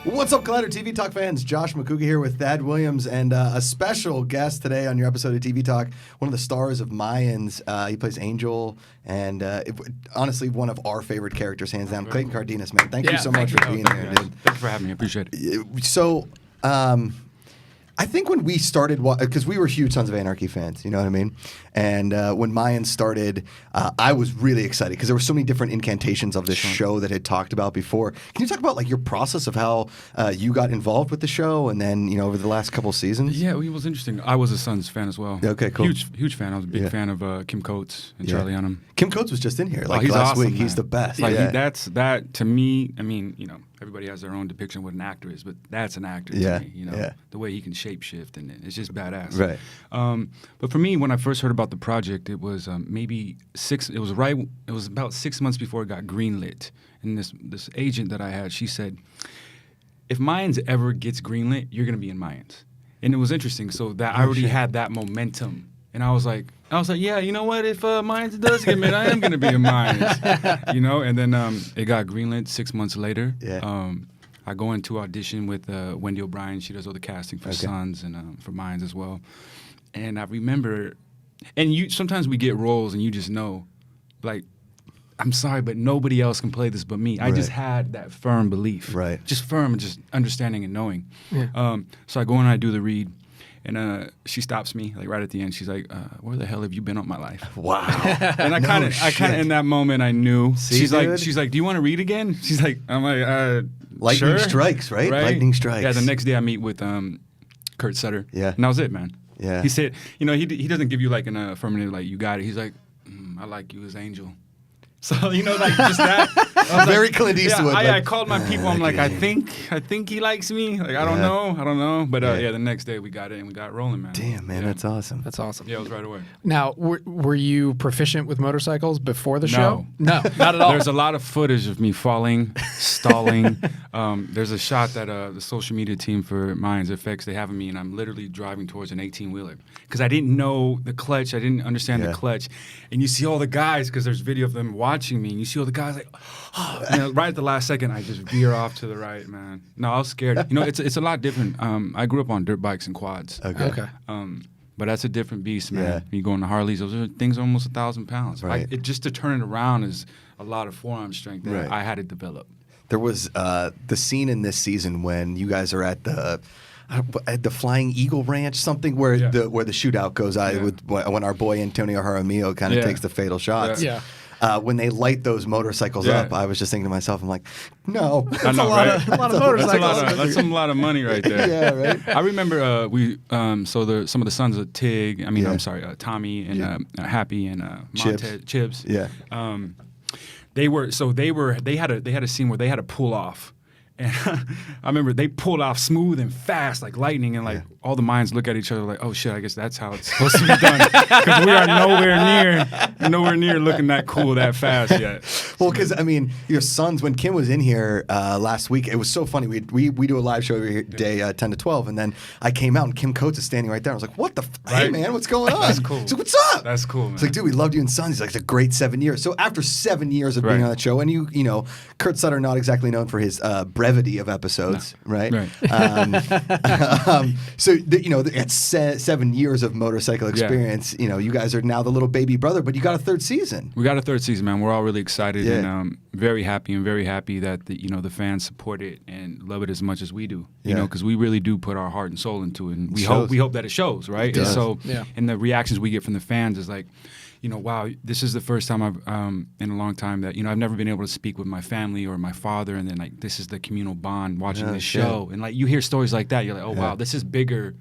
What's up, Collider TV Talk fans? Josh Macuga here with Thadd Williams and a special guest today on your episode of TV Talk, one of the stars of Mayans. He plays Angel, and honestly, one of our favorite characters, hands down. Clayton Cardenas, man. Thank you so much for being here, dude. Thank you for having me. I appreciate it. So, I think when we started, because we were huge Sons of Anarchy fans, you know what I mean? And when Mayans started, I was really excited because there were so many different incantations of this show that had talked about before. Can you talk about like your process of how you got involved with the show and then, you know, over the last couple seasons? Yeah, it was interesting. I was a Sons fan as well. Okay, cool. Huge fan. I was a big fan of Kim Coates and Charlie Hunnam. Kim Coates was just in here he's last awesome, week. man. He's the best. Like that to me, I mean, you know, everybody has their own depiction of what an actor is, but that's an actor to me, you know, the way he can shapeshift, and it's just badass. Right. But for me, when I first heard about the project, it was it was about 6 months before it got greenlit. And this agent that I had, she said, if Mayans ever gets greenlit, you're going to be in Mayans. And it was interesting. So that I already had that momentum. And I was like, yeah, you know what? If Mayans does get greenlit, I am going to be in Mayans. You know, and then it got greenlit 6 months later. Yeah. I go into audition with Wendy O'Brien. She does all the casting for Sons and for Mayans as well. And I remember, and sometimes we get roles and you just know, like, I'm sorry, but nobody else can play this but me. I just had that firm belief. Right. Just firm and just understanding and knowing. Yeah. So I go in and I do the read. And she stops me like right at the end. She's like, "Where the hell have you been all my life?" Wow. And I kind of in that moment I knew. See, she's like, "Do you want to read again?" She's like, "I'm like, lightning sure. strikes, right? Lightning strikes." Yeah. The next day I meet with Kurt Sutter. Yeah. And that was it, man. Yeah. He said, you know, he doesn't give you like an affirmative like you got it. He's like, I like you as Angel. So, you know, like just that. Very Clint Eastwood. Yeah, I called my people. I'm like, I think he likes me. Like, I don't know. But the next day we got it and we got rolling, man. Damn, man, that's awesome. That's awesome. Yeah, it was right away. Now, were you proficient with motorcycles before the show? No, not at all. There's a lot of footage of me falling, stalling. There's a shot that the social media team for Mayans FX, they have of me, and I'm literally driving towards an 18-wheeler because I didn't know the clutch. I didn't understand the clutch. And you see all the guys, because there's video of them watching me, and you see all the guys like, you know, right at the last second, I just veer off to the right, man. No, I was scared. You know, it's a lot different. I grew up on dirt bikes and quads. Okay. But that's a different beast, man. Yeah. You go on the Harleys; those are things almost 1,000 pounds. Right. Just to turn it around is a lot of forearm strength that I had to develop. There was the scene in this season when you guys are at the Flying Eagle Ranch, something where the shootout goes. When our boy Antonio Jaramillo kind of takes the fatal shots. Yeah. When they light those motorcycles up, I was just thinking to myself, I'm like, no, that's I know, a lot right? of motorcycles. That's a lot of money right there. Yeah, right. I remember some of the sons of Tig. I mean, I'm sorry, Tommy and Happy and Chips. Yeah. They had a scene where they had to pull off. And I remember they pulled off smooth and fast, like lightning, and like all the minds look at each other like, "Oh shit, I guess that's how it's supposed to be done." Because we are nowhere near looking that cool that fast yet. Well, because I mean, your sons. When Kim was in here last week, it was so funny. We do a live show every day, 10 to 12, and then I came out and Kim Coates is standing right there. I was like, "What the? Hey man, what's going on?" That's cool. He's like, "What's up?" That's cool, man. It's like, dude, we loved you in Sons. He's like, it's a great 7 years. So after 7 years of being on that show, and you know, Kurt Sutter not exactly known for his brevity of episodes, right? So you know, it's 7 years of motorcycle experience. You know, you guys are now the little baby brother, but you got a third season. We got a third season, man. We're all really excited and very happy that the fans support it and love it as much as we do. You know, because we really do put our heart and soul into it, and we hope that it shows, right? It does. And so, and the reactions we get from the fans is like, you know, wow, this is the first time I've in a long time that, you know, I've never been able to speak with my family or my father, and then like this is the communal bond watching this show, and like you hear stories like that, you're like, oh wow, this is bigger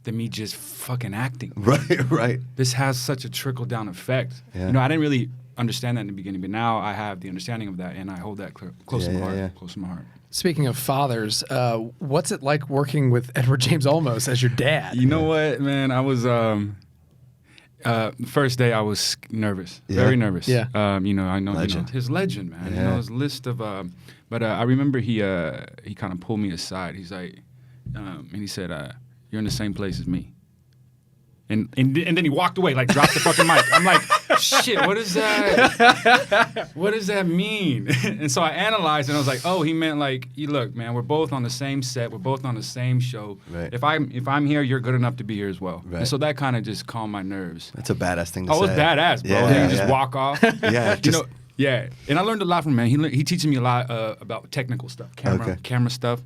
than me just fucking acting. Right. This has such a trickle down effect. You know, I didn't really understand that in the beginning, but now I have the understanding of that, and I hold that close to my heart. Close to my heart. Speaking of fathers, what's it like working with Edward James Olmos as your dad? You know what, man? I was the first day I was nervous, very nervous. Yeah. You know, I know Legend. his legend, man. You know, his list of. But I remember he kind of pulled me aside. He's like, and he said, "You're in the same place as me." And then he walked away, like dropped the fucking mic. I'm like, shit, what is that? What does that mean? And so I analyzed and I was like, oh, he meant like, look, man, we're both on the same set, we're both on the same show. Right. If I'm here, you're good enough to be here as well. Right. And so that kind of just calmed my nerves. That's a badass thing to say. Oh, it's badass, bro. Yeah, Then you just walk off. Yeah, just, Yeah, and I learned a lot from him, man. He teaches me a lot about technical stuff, camera stuff,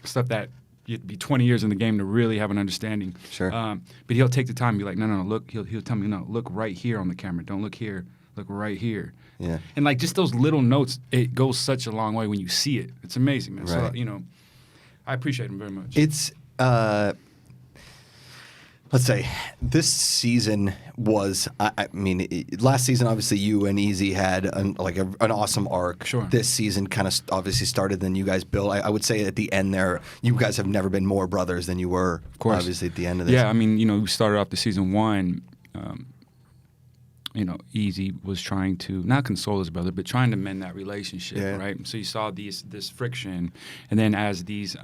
stuff that you'd be 20 years in the game to really have an understanding. Sure. But he'll take the time and be like, no, look. He'll tell me, no, look right here on the camera. Don't look here. Look right here. Yeah. And like just those little notes, it goes such a long way when you see it. It's amazing, man. Right. So I appreciate him very much. It's let's say this season was, I mean, last season, obviously, you and Easy had an awesome arc. Sure. This season kind of obviously started, then you guys built. I would say at the end there, you guys have never been more brothers than you were, of course, obviously, at the end of this. Yeah, I mean, we started off the season one, Easy was trying to, not console his brother, but trying to mend that relationship, right? So you saw this friction, and then as these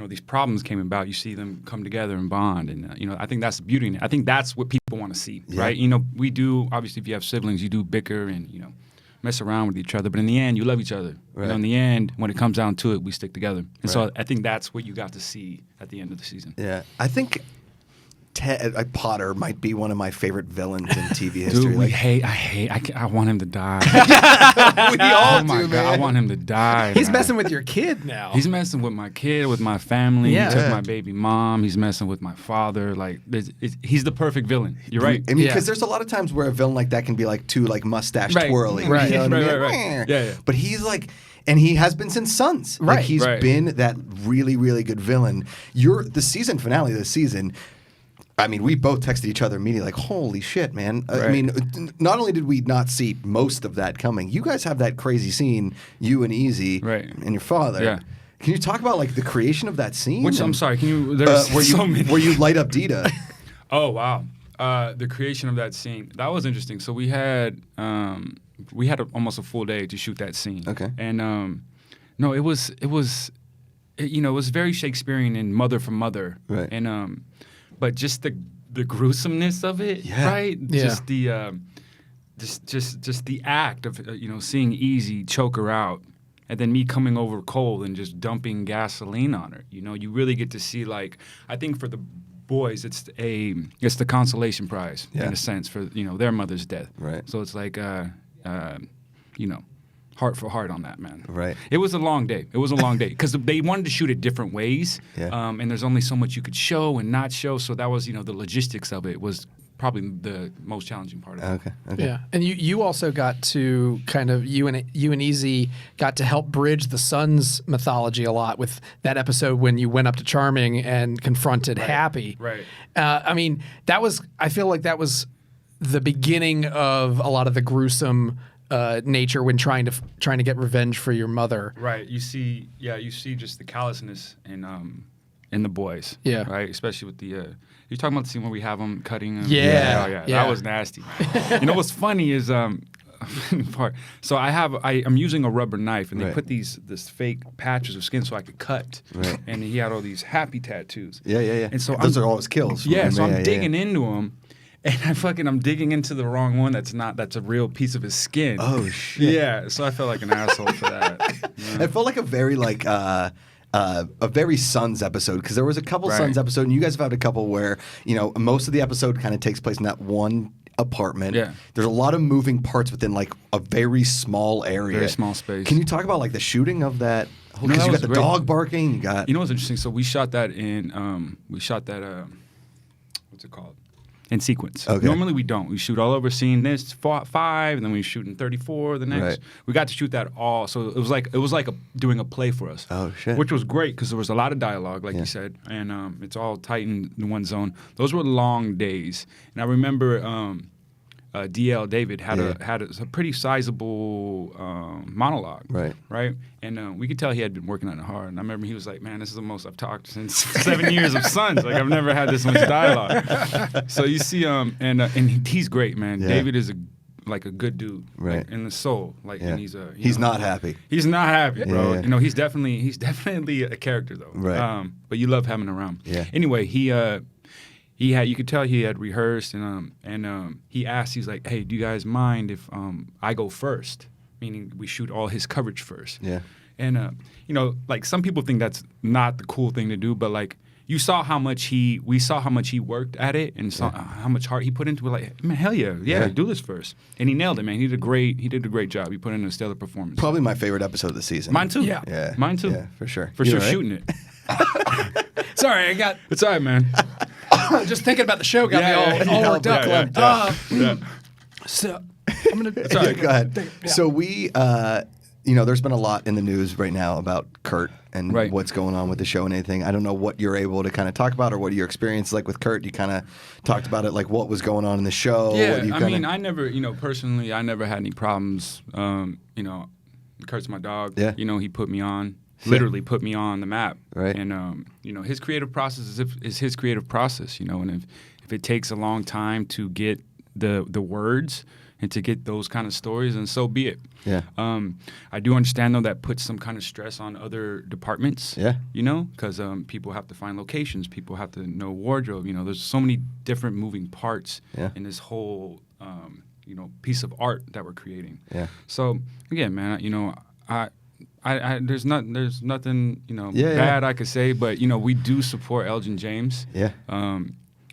these problems came about, you see them come together and bond. And, I think that's the beauty in it. I think that's what people want to see, right? We do, obviously, if you have siblings, you do bicker and, mess around with each other. But in the end, you love each other. Right. In the end, when it comes down to it, we stick together. And Right. so I think that's what you got to see at the end of the season. Yeah. I think Thadd Potter might be one of my favorite villains in TV history. Dude, I want him to die. We all Oh my do, God, man. I want him to die. He's man. messing with your kid now. He's messing with my kid, with my family. Yeah. He took my baby mom. He's messing with my father. Like, he's the perfect villain. You're right. I mean, Yeah. because there's a lot of times where a villain like that can be like too like mustache Right. twirly. Right. You know what I mean? Right. Yeah. But he's like, and he has been since Sons. Like, Right. he's Right. been that really, really good villain. The season finale of this season. I mean, we both texted each other immediately, like, "Holy shit, man!" I Right. mean, not only did we not see most of that coming, you guys have that crazy scene, you and Easy, Right. and your father. Yeah. Can you talk about like the creation of that scene? Which, I'm sorry, can you, there's where so many. you light up Dita. Oh, wow. The creation of that scene, that was interesting. So we had almost a full day to shoot that scene. Okay. And no, it was very Shakespearean in Mother from Mother. Right. And but just the gruesomeness of it, Yeah. right? Yeah. Just the just the act of seeing Easy choke her out, and then me coming over cold and just dumping gasoline on her. You really get to see, like, I think for the boys, it's the consolation prize Yeah. in a sense for their mother's death. Right. So it's like heart for heart on that, man. Right. It was a long day. Because they wanted to shoot it different ways. Yeah. And there's only so much you could show and not show. So that was the logistics of it was probably the most challenging part of it. Okay. Yeah, and you also got to kind of you and Easy got to help bridge the Sons mythology a lot with that episode when you went up to Charming and confronted Happy. Right. I mean, I feel like that was the beginning of a lot of the gruesome nature when trying to get revenge for your mother. Right. You see just the callousness in the boys. Yeah. Right. Especially with the. You're talking about the scene where we have them cutting. Yeah. Oh, yeah. Yeah. That was nasty. What's funny is So I'm using a rubber knife, and they Right. put this fake patches of skin so I could cut. Right. And he had all these happy tattoos. Yeah. And so those are all his kills. Yeah, so Yeah, I'm digging into him, and I'm digging into the wrong one. That's a real piece of his skin. Oh shit. Yeah, so I felt like an asshole for that. Yeah. It felt like a very a very Sons episode, because there was a couple Right. Sons episode, and you guys have had a couple where most of the episode kind of takes place in that one apartment. Yeah. There's a lot of moving parts within like a very small area. Very small space. Can you talk about like the shooting of that? No, Because that you got was the great. dog barking. You got What's interesting? So we shot that what's it called? In sequence. Okay. Normally we don't. We shoot all over scene this 5, and then we shoot in 34 the next. Right. We got to shoot that all. So it was like doing a play for us. Oh, shit. Which was great because there was a lot of dialogue, like Yeah. you said, and it's all tight in one zone. Those were long days, and I remember DL David had a pretty sizable monologue. Right. And we could tell he had been working on it hard. And I remember he was like, "Man, this is the most I've talked since 7 years of Sons. Like I've never had this much dialogue." So you see, and he's great, man. Yeah. David is a good dude, Right. like, in the soul. Like, Yeah. and he's not happy. He's not happy, bro. Yeah. He's definitely a character though. Right. But you love having him around. Yeah. Anyway, you could tell he had rehearsed, and he asked, he's like, hey, do you guys mind if I go first? Meaning we shoot all his coverage first. Yeah. And like some people think that's not the cool thing to do, but like we saw how much he worked at it and saw how much heart he put into it. Like, man, hell yeah, do this first. And he nailed it, man. He did a great job. He put in a stellar performance. Probably my favorite episode of the season. Mine too. Yeah. Mine too. Yeah, for sure. For You sure, all right? shooting it. Sorry, It's all right, man. just thinking about the show got me all worked up. Yeah. So I'm gonna. Sorry. Go ahead. Yeah. So we, there's been a lot in the news right now about Kurt and Right. what's going on with the show and anything. I don't know what you're able to kind of talk about or what your experience is like with Kurt. You kind of talked about it, like what was going on in the show. Yeah, what you I kinda- mean, I never, personally, I never had any problems. Kurt's my dog. Yeah. He put me on, literally put me on the map. Right. And, his creative process is his creative process, and if it takes a long time to get the words and to get those kind of stories, and so be it. Yeah. I do understand, though, that puts some kind of stress on other departments. Yeah. Because people have to find locations, people have to know wardrobe. There's so many different moving parts in this whole, piece of art that we're creating. Yeah. So again, man, there's nothing Yeah. bad I could say, but we do support Elgin James. Yeah.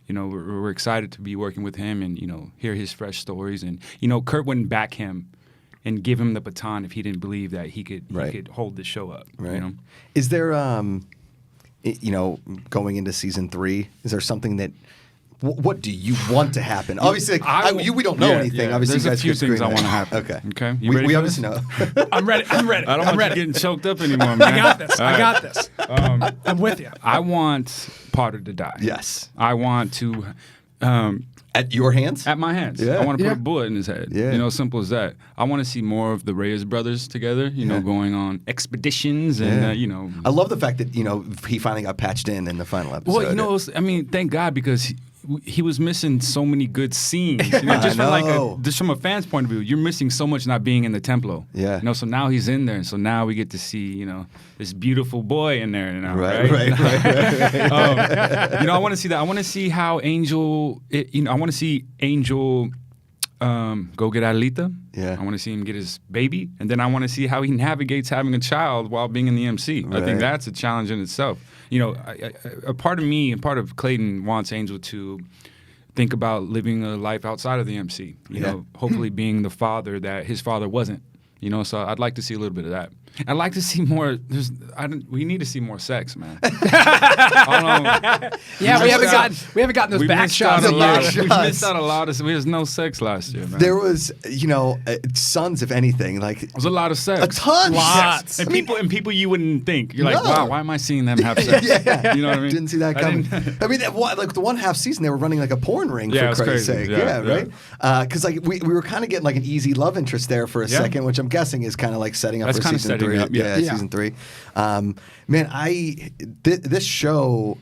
We're excited to be working with him and hear his fresh stories, and Kurt wouldn't back him and give him the baton if he didn't believe that he could hold the show up. Right. Is there, going into season 3, is there something that, what do you want to happen? Obviously, we don't know anything. Yeah. Obviously, There's you a guys few could things I scream want to that. happen. Okay. You ready We for obviously this? know. I'm ready. I don't want you getting choked up anymore, man. I got this. All I right. got this. I'm with you. I want Potter to die. Yes. I want to. At your hands? At my hands. Yeah. I want to put Yeah. a bullet in his head. Yeah. Simple as that. I want to see more of the Reyes brothers together, going on expeditions and, I love the fact that, he finally got patched in the final episode. Well, thank God, because he was missing so many good scenes. Just know. from a fan's point of view, you're missing so much not being in the Templo. Yeah. So now he's in there, and so now we get to see, this beautiful boy in there now. Right. I want to see that. I want to see how Angel. I want to see Angel go get Adelita. Yeah. I want to see him get his baby, and then I want to see how he navigates having a child while being in the MC. I Right. think that's a challenge in itself. A part of me and part of Clayton wants Angel to think about living a life outside of the MC. Hopefully being the father that his father wasn't. So I'd like to see a little bit of that. I'd like to see more. We need to see more sex, man. I don't know. Yeah, we haven't gotten those back shots. We shots. missed out a lot of. There was no sex last year, man. There was, Sons, if anything, like There was a lot of sex. tons. Lots. And people you wouldn't think. You're like, No. wow, why am I seeing them have sex? Yeah. You know what I mean? Didn't see that coming. I mean, the one half season they were running like a porn ring Yeah, it for was Christ's crazy. sake. Yeah, right. Because we were kind of getting like an easy love interest there for a Yeah. second, which I'm guessing is kind of like setting up That's for kinda season setting 3. up, yeah. Yeah. Season 3. Man, this show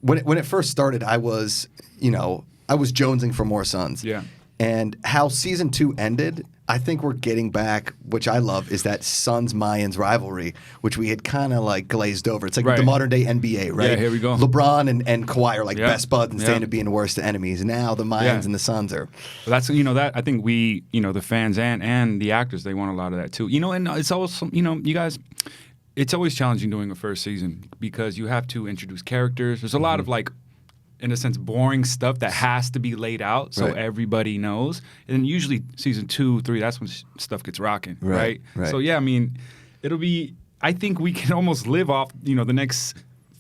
when it first started, I was jonesing for more Sons. Yeah. And how season 2 ended, I think we're getting back, which I love, is that Sons Mayans rivalry, which we had kind of like glazed over. It's like Right. the modern day NBA, right? Yeah, here we go. LeBron and Kawhi are like Yeah. best buds and Yeah. stand up being the worst enemies. Now the Mayans Yeah. and the Sons are. That's that I think we the fans and the actors, they want a lot of that too. And it's also you guys, it's always challenging doing a first season because you have to introduce characters. There's a lot of like, in a sense, boring stuff that has to be laid out so Right. everybody knows. And usually season 2, 3, that's when stuff gets rocking, right? Right. So yeah, I mean, it'll be. I think we can almost live off the next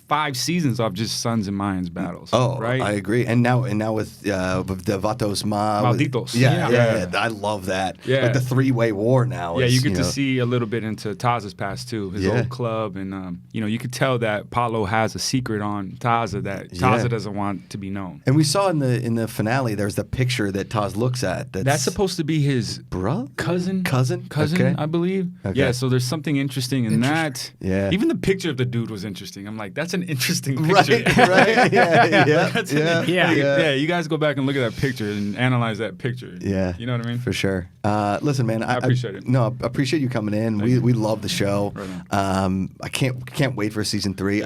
5 seasons of just Sons and Mayans battles. Oh, right. I agree. And now with the Vatos Malditos. Yeah, I love that. Yeah. Like the 3-way war now. Yeah, is, you get to see a little bit into Taz's past too, his Yeah. old club, and you could tell that Paulo has a secret on Taza that Taza Yeah. doesn't want to be known. And we saw in the finale, there's the picture that Taz looks at. That's supposed to be his bro cousin, Okay. I believe. Okay. Yeah, so there's something interesting in that. Yeah. Even the picture of the dude was interesting. I'm like, that's an interesting picture. Right. Yeah. That's Yeah. an- Yeah. yeah. You guys go back and look at that picture and analyze that picture. Yeah. You know what I mean? For sure. Listen, man, I appreciate it. No, I appreciate you coming in. Thank you. We love the show. Right I can't wait for season 3.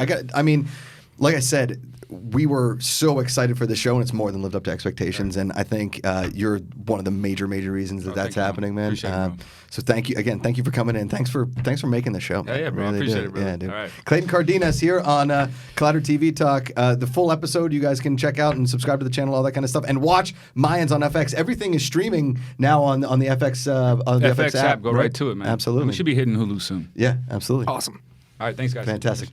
like I said, we were so excited for the show, and it's more than lived up to expectations. And I think you're one of the major reasons that that's happening, man. Appreciate it, bro. So thank you again. Thank you for coming in. Thanks for making the show. Yeah, bro. I appreciate it, bro. Yeah, dude. All right. Clayton Cardenas here on Collider TV Talk. The full episode you guys can check out and subscribe to the channel, all that kind of stuff, and watch Mayans on FX. Everything is streaming now on the FX FX app. Go right to it, man. Absolutely. We should be hitting Hulu soon. Yeah, absolutely. Awesome. All right. Thanks, guys. Fantastic.